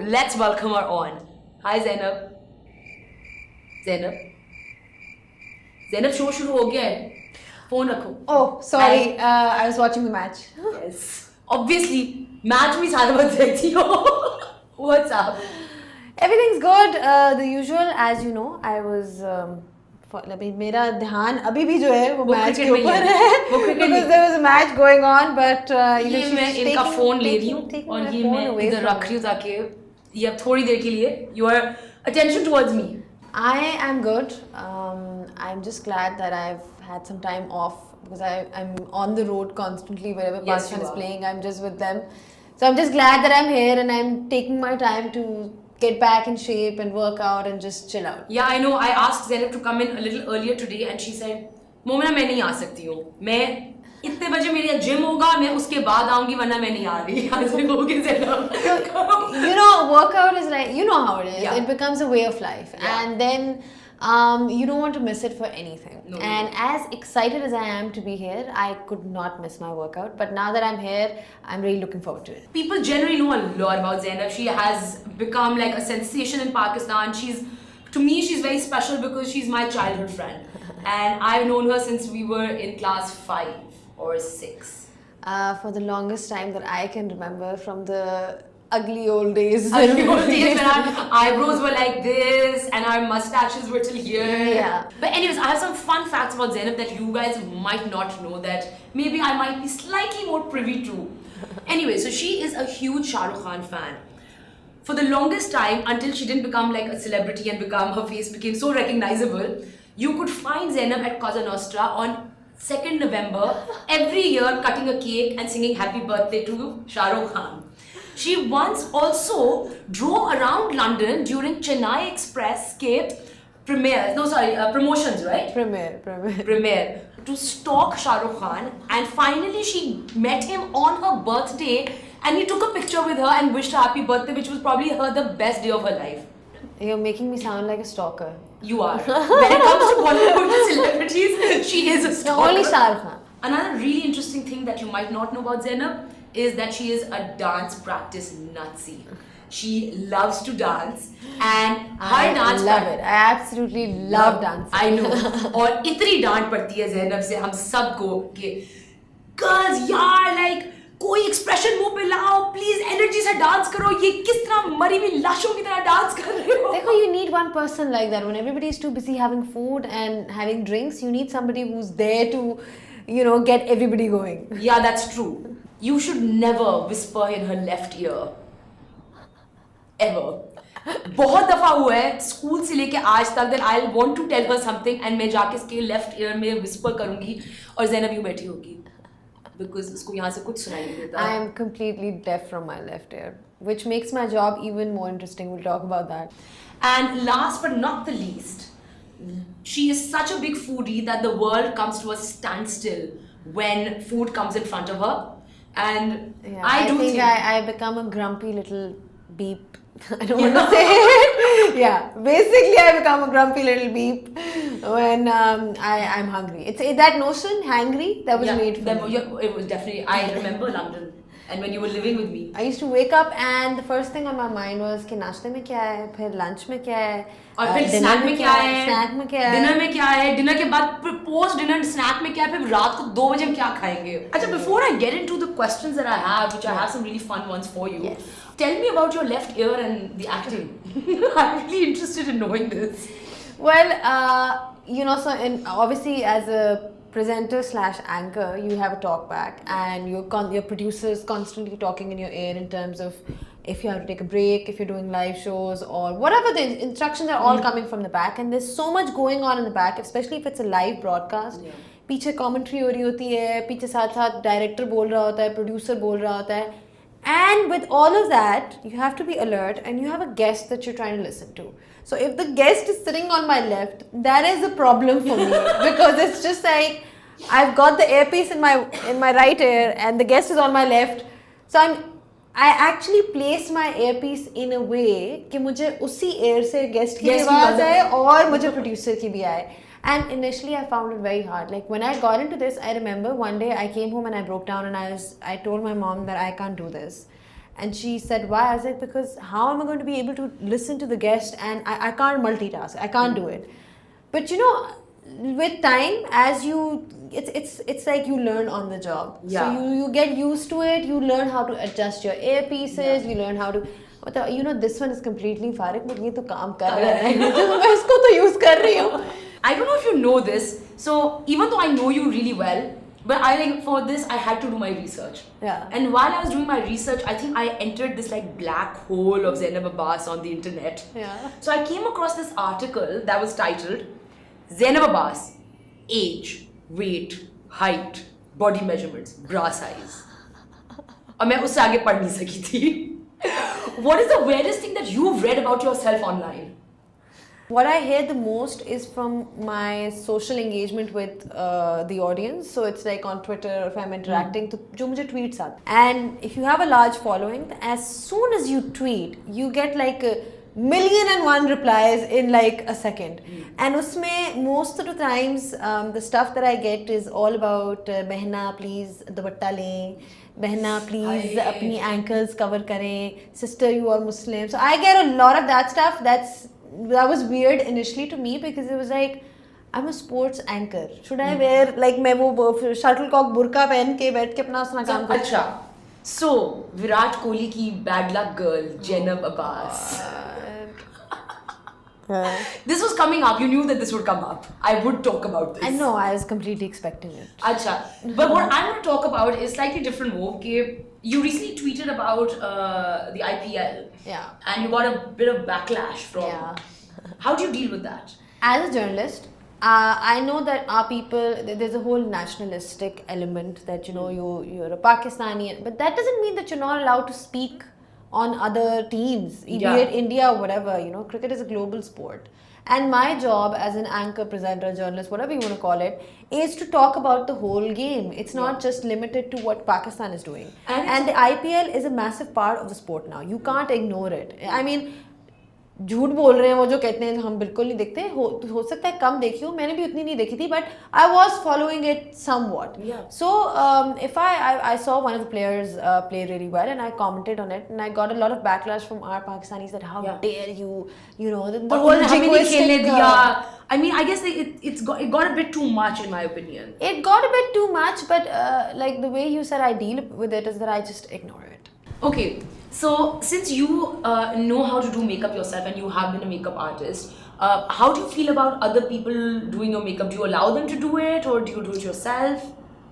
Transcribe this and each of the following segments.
Let's welcome her on. Hi Zainab. Zainab, show शुरू हो गया है. Phone रखो. Oh, sorry. I was watching the match. Yes. Obviously, match में सारा बात देखती हो. What's up? Everything's good. The usual, as you know, I was. मेरा ध्यान अभी भी जो है वो मैच के ऊपर है. Because there was a match going on, but ये मैं इनका फोन ले रही हूँ और ये मैं इधर रख रही हूँ ताकि ये अब थोड़ी देर के लिए your attention towards me. I am good. I'm just glad that I've had some time off because I'm on the road constantly wherever Pakistan is playing. I'm just with them. So I'm just glad that I'm here and I'm taking my time to get back in shape and work out and just chill out. Yeah, I know. I asked Zainab to come in a little earlier today and she said, "Momina मैं नहीं आ सकती हूँ. मैं इतने बजे मेरा gym होगा, मैं उसके बाद आऊँगी वरना मैं नहीं आ रही." You know, workout is like, you know how it is. Yeah. It becomes a way of life. Yeah. And then you don't want to miss it for anything. No. And as excited as I am to be here, I could not miss my workout. But now that I'm here, I'm really looking forward to it. People generally know a lot about Zainab. She has become like a sensation in Pakistan. To me, she's very special because she's my childhood friend. And I've known her since we were in class 5 or 6. For the longest time that I can remember from the ugly old days. Ugly old days when our eyebrows were like this and our mustaches were till here. Yeah. But anyways, I have some fun facts about Zainab that you guys might not know that maybe I might be slightly more privy to. Anyway, so she is a huge Shahrukh Khan fan. For the longest time, until she didn't become like a celebrity and her face became so recognizable, you could find Zainab at Cosa Nostra on 2nd November every year cutting a cake and singing happy birthday to Shahrukh Khan. She once also drove around London during Chennai Express promotions, right? Premiere to stalk Shahrukh Khan, and finally she met him on her birthday and he took a picture with her and wished her happy birthday, which was probably the best day of her life. You're making me sound like a stalker. You are. When it comes to Bollywood celebrities, she is a stalker. No, only Shahrukh Khan. Another really interesting thing that you might not know about Zainab is that she is a dance practice Nazi. She loves to dance and her dance. I love it. I absolutely love dancing. I know. और इतनी डांट पड़ती है ज़ैनब से हम सबको कि girls यार like कोई expression मुंह पे लाओ, please energy से dance करो. ये किस तरह मरी हुई लाशों की तरह dance कर रहे हो? देखो, you need one person like that. When everybody is too busy having food and having drinks, you need somebody who's there to, get everybody going. Yeah, that's true. You should never whisper in her left ear. Ever. बहुत दफा हुआ है school से लेके आज तक that I'll want to tell her something and मैं जाके इसके left ear में whisper करूँगी और ज़ैनब यूँ बैठी होगी because उसको यहाँ से कुछ सुनाई नहीं देता. I am completely deaf from my left ear, which makes my job even more interesting. We'll talk about that. And last but not the least, she is such a big foodie that the world comes to a standstill when food comes in front of her. And Yeah, I think I become a grumpy little beep. I don't want to say it. Yeah, basically I become a grumpy little beep when I'm hungry. It's that notion, hangry, that was made for me. It was definitely, I remember London and when you were living with me. I used to wake up and the first thing on my mind was कि नाश्ते में क्या है, फिर lunch में क्या है, और फिर स्नैक में क्या है, snack में क्या है, डिनर में क्या है, डिनर के बाद पोस्ट डिनर स्नैक में क्या है, फिर रात को 2 बजे हम क्या खाएंगे. अच्छा, before I get into the questions that I have, which I have some really fun ones for you, tell me about your left ear and the acting. I'm really interested in knowing this. Well, so obviously as a presenter / anchor, you have a talk back and your producer's constantly talking in your ear in terms of if you have to take a break, if you're doing live shows or whatever, the instructions are all coming from the back, and there's so much going on in the back, especially if it's a live broadcast. पीछे commentary हो रही होती है, पीछे साथ director बोल रहा होता है, producer बोल रहा होता है, and with all of that you have to be alert and you have a guest that you're trying to listen to. So if the guest is sitting on my left, that is a problem for me because it's just like I've got the earpiece in my right ear and the guest is on my left, so I actually place my earpiece in a way कि मुझे उसी ear से guest की आवाज़ आए और मुझे producer की भी आए. And initially I found it very hard. Like when I got into this, I remember one day I came home and I broke down and I told my mom that I can't do this. And she said, why? I was like, because how am I going to be able to listen to the guest, and I can't multitask. I can't do it. But with time, as it's like you learn on the job. Yeah. So you get used to it. You learn how to adjust your earpieces. You learn how to. This one is completely फारिग, but ये तो काम कर रहा है. मैं इसको तो use कर रही हूँ. I don't know if you know this. So even though I know you really well, but for this I had to do my research. Yeah. And while I was doing my research, I think I entered this black hole of Zainab Abbas on the internet. Yeah. So I came across this article that was titled Zainab Abbas, age, weight, height, body measurements, bra size. और मैं उससे आगे पढ़ नहीं सकी थी. What is the weirdest thing that you've read about yourself online? What I hear the most is from my social engagement with the audience. So it's like on Twitter, if I'm interacting, तो जो मुझे tweets आते. And if you have a large following, as soon as you tweet, you get like 1,000,001 replies in like a second. And उसमें most of the times the stuff that I get is all about बहना please दुपट्टा लें, बहना please अपनी ankles cover करें, sister you are Muslim. So I get a lot of that stuff. That was weird initially to me, because it was like, I'm a sports anchor. Should I wear मैं वो shuttlecock burqa पहन के बैठ के अपना अपना काम करूं? अच्छा. So विराट कोहली की bad luck girl Zainab Abbas. This was coming up. You knew that this would come up. I would talk about this. I know. I was completely expecting it. Acha. But what I want to talk about is slightly different. Okay, you recently tweeted about the IPL. Yeah. And you got a bit of backlash from. Yeah. How do you deal with that? As a journalist, I know that our people, there's a whole nationalistic element that you're a Pakistani, but that doesn't mean that you're not allowed to speak on other teams, be it India or whatever. Cricket is a global sport. And my job as an anchor, presenter, journalist, whatever you want to call it, is to talk about the whole game. It's not just limited to what Pakistan is doing. And the IPL is a massive part of the sport now. You can't ignore it. I mean, झूठ बोल रहे हैं वो जो कहते हैं हम बिल्कुल नहीं देखते, हो सकता है कम देखी हो, मैंने भी उतनी नहीं देखी थी, but I was following it somewhat. So if I saw one of the players play really well and I commented on it, and I got a lot of backlash from our Pakistanis that how dare you, the whole jingoistic. I mean, I guess it got a bit too much in my opinion. It got a bit too much, but like the way you said I deal with it is that I just ignore it. Okay. So, since you know how to do makeup yourself and you have been a makeup artist, how do you feel about other people doing your makeup? Do you allow them to do it, or do you do it yourself?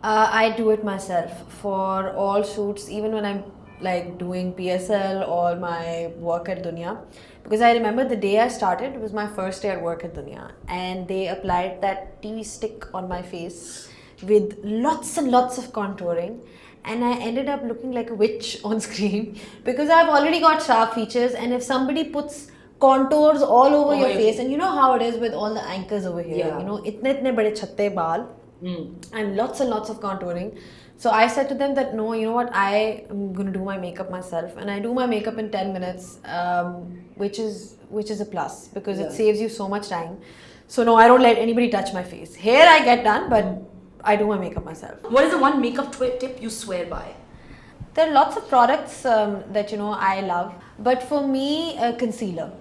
I do it myself for all shoots, even when I'm like doing PSL or my work at Dunya. Because I remember the day I started, it was my first day at work at Dunya, and they applied that TV stick on my face with lots and lots of contouring. And I ended up looking like a witch on screen, because I've already got sharp features, and if somebody puts contours all over your face, and you know how it is with all the anchors over here, itne bade chatte baal and lots of contouring. So I said to them that no, you know what, I am going to do my makeup myself, and I do my makeup in 10 minutes, which is a plus, because it saves you so much time. So no, I don't let anybody touch my face. Hair I get done, but I do my makeup myself. What is the one makeup tip you swear by? There are lots of products that I love, but for me, concealer.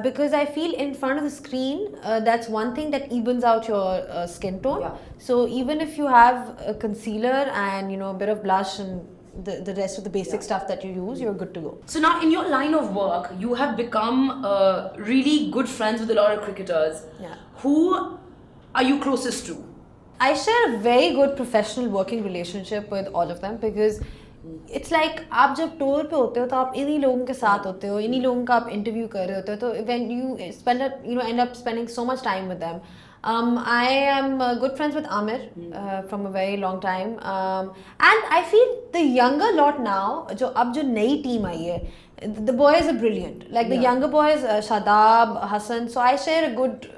Because I feel in front of the screen, that's one thing that evens out your skin tone. Yeah. So even if you have a concealer and a bit of blush and the rest of the basic stuff that you use, you're good to go. So now in your line of work, you have become really good friends with a lot of cricketers. Yeah. Who are you closest to? I share a very good professional working relationship with all of them, because it's like आप जब tour पे होते हो तो आप इन्हीं लोगों के साथ होते हो, इन्हीं लोगों का आप interview कर रहे होते हो, तो when you end up spending so much time with them. I am good friends with Amir from a very long time, and I feel the younger lot now, अब जो नई team आई है, the boys are brilliant. Like the younger boys, Shadab, Hassan. So I share a good,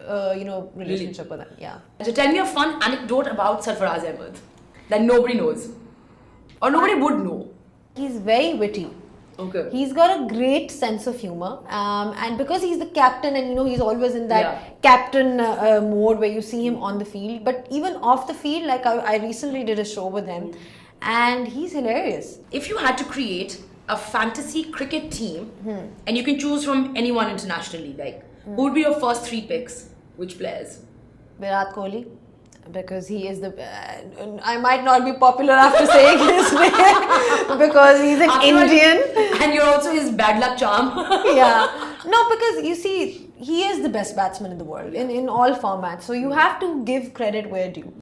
relationship with them. Yeah. So tell me a fun anecdote about Sarfaraz Ahmed that nobody knows, or nobody would know. He's very witty. Okay. He's got a great sense of humor, and because he's the captain, and he's always in that captain mode where you see him on the field, but even off the field, like I recently did a show with him, and he's hilarious. If you had to create a fantasy cricket team, and you can choose from anyone internationally, like who would be your first 3 picks? Which players? Virat Kohli, because he is the. I might not be popular after saying his name because he's an Indian. And you're also his bad luck charm. Yeah. No, because you see, he is the best batsman in the world in all formats. So you have to give credit where due.